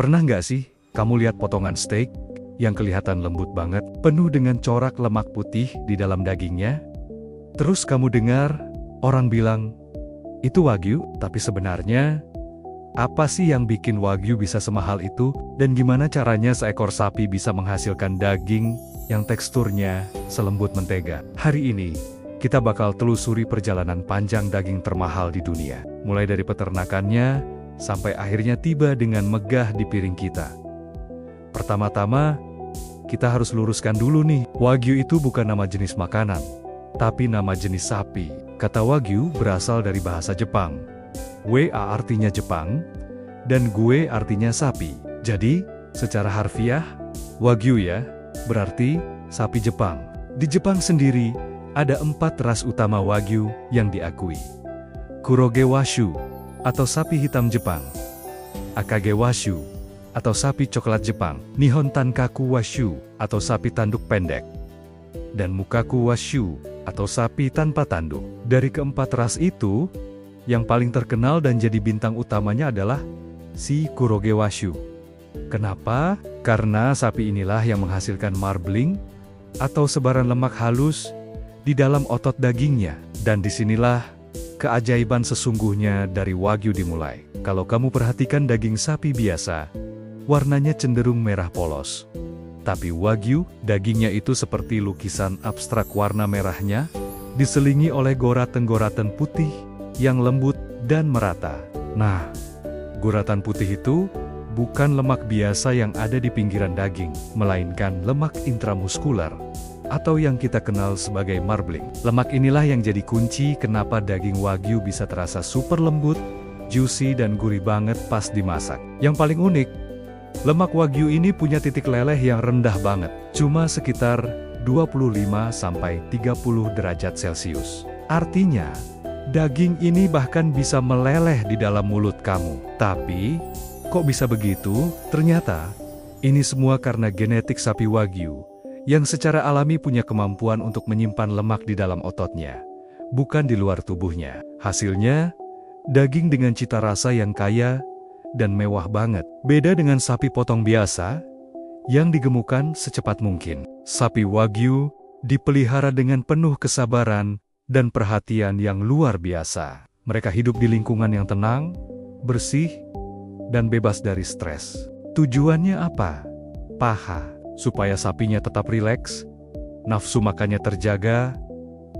Pernah nggak sih kamu lihat potongan steak yang kelihatan lembut banget, penuh dengan corak lemak putih di dalam dagingnya? Terus kamu dengar orang bilang, itu Wagyu, tapi sebenarnya apa sih yang bikin Wagyu bisa semahal itu? Dan gimana caranya seekor sapi bisa menghasilkan daging yang teksturnya selembut mentega? Hari ini, kita bakal telusuri perjalanan panjang daging termahal di dunia. Mulai dari peternakannya, sampai akhirnya tiba dengan megah di piring kita. Pertama-tama, kita harus luruskan dulu nih, Wagyu itu bukan nama jenis makanan, tapi nama jenis sapi. Kata Wagyu berasal dari bahasa Jepang. Wa artinya Jepang, dan gue artinya sapi. Jadi, secara harfiah, Wagyu ya, berarti sapi Jepang. Di Jepang sendiri, ada 4 ras utama Wagyu yang diakui. Kuroge Washu, atau sapi hitam Jepang. Akage Washu, atau sapi coklat Jepang. Nihon Tankaku Washu, atau sapi tanduk pendek. Dan Mukaku Washu, atau sapi tanpa tanduk. Dari keempat ras itu, yang paling terkenal dan jadi bintang utamanya adalah si Kuroge Washu. Kenapa? Karena sapi inilah yang menghasilkan marbling, atau sebaran lemak halus, di dalam otot dagingnya. Dan disinilah keajaiban sesungguhnya dari Wagyu dimulai. Kalau kamu perhatikan daging sapi biasa, warnanya cenderung merah polos. Tapi Wagyu, dagingnya itu seperti lukisan abstrak, warna merahnya diselingi oleh goratan-goratan putih yang lembut dan merata. Nah, goratan putih itu bukan lemak biasa yang ada di pinggiran daging, melainkan lemak intramuskuler, atau yang kita kenal sebagai marbling. Lemak inilah yang jadi kunci kenapa daging Wagyu bisa terasa super lembut, juicy dan gurih banget pas dimasak. Yang paling unik, lemak Wagyu ini punya titik leleh yang rendah banget, cuma sekitar 25-30 derajat Celcius. Artinya, daging ini bahkan bisa meleleh di dalam mulut kamu. Tapi, kok bisa begitu? Ternyata, ini semua karena genetik sapi Wagyu yang secara alami punya kemampuan untuk menyimpan lemak di dalam ototnya, bukan di luar tubuhnya. Hasilnya, daging dengan cita rasa yang kaya dan mewah banget. Beda dengan sapi potong biasa, yang digemukkan secepat mungkin. Sapi Wagyu dipelihara dengan penuh kesabaran dan perhatian yang luar biasa. Mereka hidup di lingkungan yang tenang, bersih, dan bebas dari stres. Tujuannya apa? Paha. Supaya sapinya tetap rileks, nafsu makannya terjaga,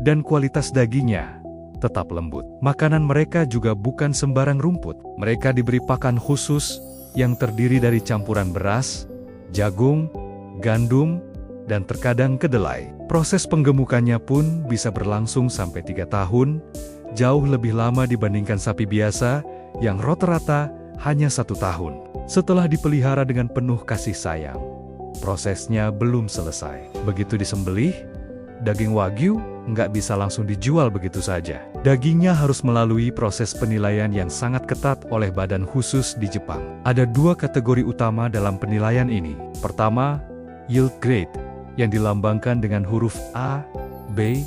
dan kualitas dagingnya tetap lembut. Makanan mereka juga bukan sembarang rumput. Mereka diberi pakan khusus yang terdiri dari campuran beras, jagung, gandum, dan terkadang kedelai. Proses penggemukannya pun bisa berlangsung sampai 3 tahun, jauh lebih lama dibandingkan sapi biasa yang rata-rata hanya 1 tahun. Setelah dipelihara dengan penuh kasih sayang, prosesnya belum selesai. Begitu disembelih, daging Wagyu nggak bisa langsung dijual begitu saja. Dagingnya harus melalui proses penilaian yang sangat ketat oleh badan khusus di Jepang. Ada 2 kategori utama dalam penilaian ini. Pertama, yield grade, yang dilambangkan dengan huruf A, B,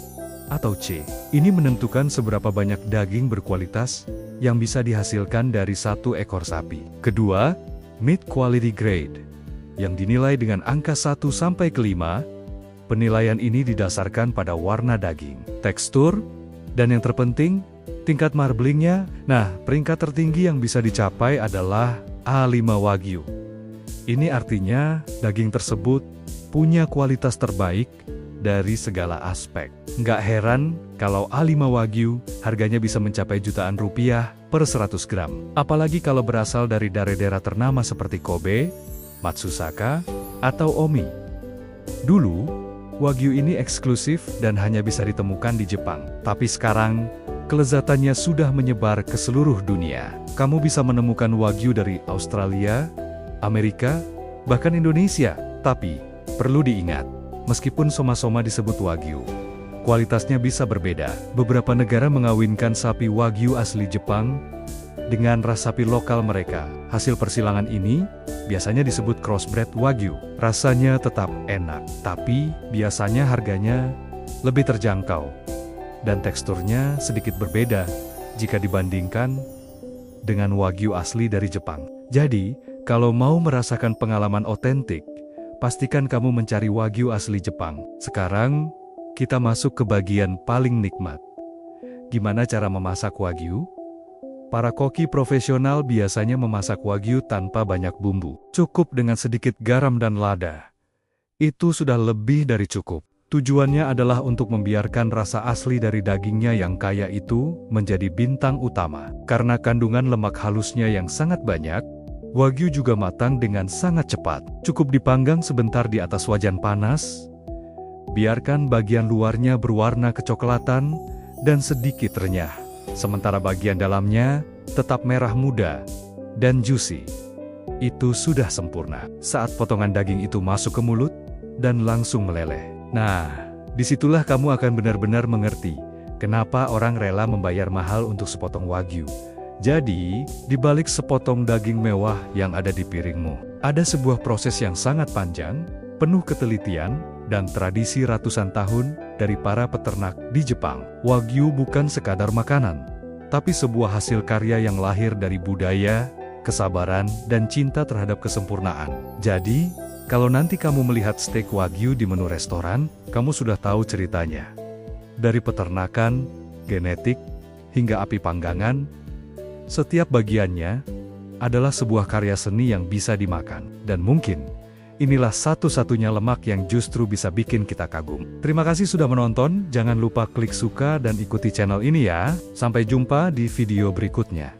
atau C. Ini menentukan seberapa banyak daging berkualitas yang bisa dihasilkan dari 1 ekor sapi. Kedua, mid quality grade, yang dinilai dengan angka 1-5, penilaian ini didasarkan pada warna daging, tekstur, dan yang terpenting, tingkat marblingnya. Nah, peringkat tertinggi yang bisa dicapai adalah A5 Wagyu. Ini artinya, daging tersebut punya kualitas terbaik dari segala aspek. Nggak heran kalau A5 Wagyu harganya bisa mencapai jutaan rupiah per 100 gram. Apalagi kalau berasal dari daerah ternama seperti Kobe, Matsusaka, atau Omi. Dulu, Wagyu ini eksklusif dan hanya bisa ditemukan di Jepang. Tapi sekarang, kelezatannya sudah menyebar ke seluruh dunia. Kamu bisa menemukan Wagyu dari Australia, Amerika, bahkan Indonesia. Tapi, perlu diingat, meskipun soma-soma disebut Wagyu, kualitasnya bisa berbeda. Beberapa negara mengawinkan sapi Wagyu asli Jepang dengan ras sapi lokal mereka. Hasil persilangan ini biasanya disebut crossbred Wagyu. Rasanya tetap enak, tapi biasanya harganya lebih terjangkau dan teksturnya sedikit berbeda jika dibandingkan dengan Wagyu asli dari Jepang. Jadi, Kalau mau merasakan pengalaman otentik, pastikan kamu mencari Wagyu asli Jepang. Sekarang, kita masuk ke bagian paling nikmat. Gimana cara memasak Wagyu? Para koki profesional biasanya memasak Wagyu tanpa banyak bumbu. Cukup dengan sedikit garam dan lada. Itu sudah lebih dari cukup. Tujuannya adalah untuk membiarkan rasa asli dari dagingnya yang kaya itu menjadi bintang utama. Karena kandungan lemak halusnya yang sangat banyak, Wagyu juga matang dengan sangat cepat. Cukup dipanggang sebentar di atas wajan panas. Biarkan bagian luarnya berwarna kecoklatan dan sedikit renyah. Sementara bagian dalamnya tetap merah muda dan juicy. Itu sudah sempurna. Saat potongan daging itu masuk ke mulut dan langsung meleleh. Nah, disitulah kamu akan benar-benar mengerti kenapa orang rela membayar mahal untuk sepotong Wagyu. Jadi, di balik sepotong daging mewah yang ada di piringmu, ada sebuah proses yang sangat panjang, penuh ketelitian, dan tradisi ratusan tahun dari para peternak di Jepang. Wagyu bukan sekadar makanan, tapi sebuah hasil karya yang lahir dari budaya, kesabaran, dan cinta terhadap kesempurnaan. Jadi, kalau nanti kamu melihat steak Wagyu di menu restoran, kamu sudah tahu ceritanya. Dari peternakan, genetik, hingga api panggangan, setiap bagiannya adalah sebuah karya seni yang bisa dimakan. Dan mungkin, inilah satu-satunya lemak yang justru bisa bikin kita kagum. Terima kasih sudah menonton, jangan lupa klik suka dan ikuti channel ini ya. Sampai jumpa di video berikutnya.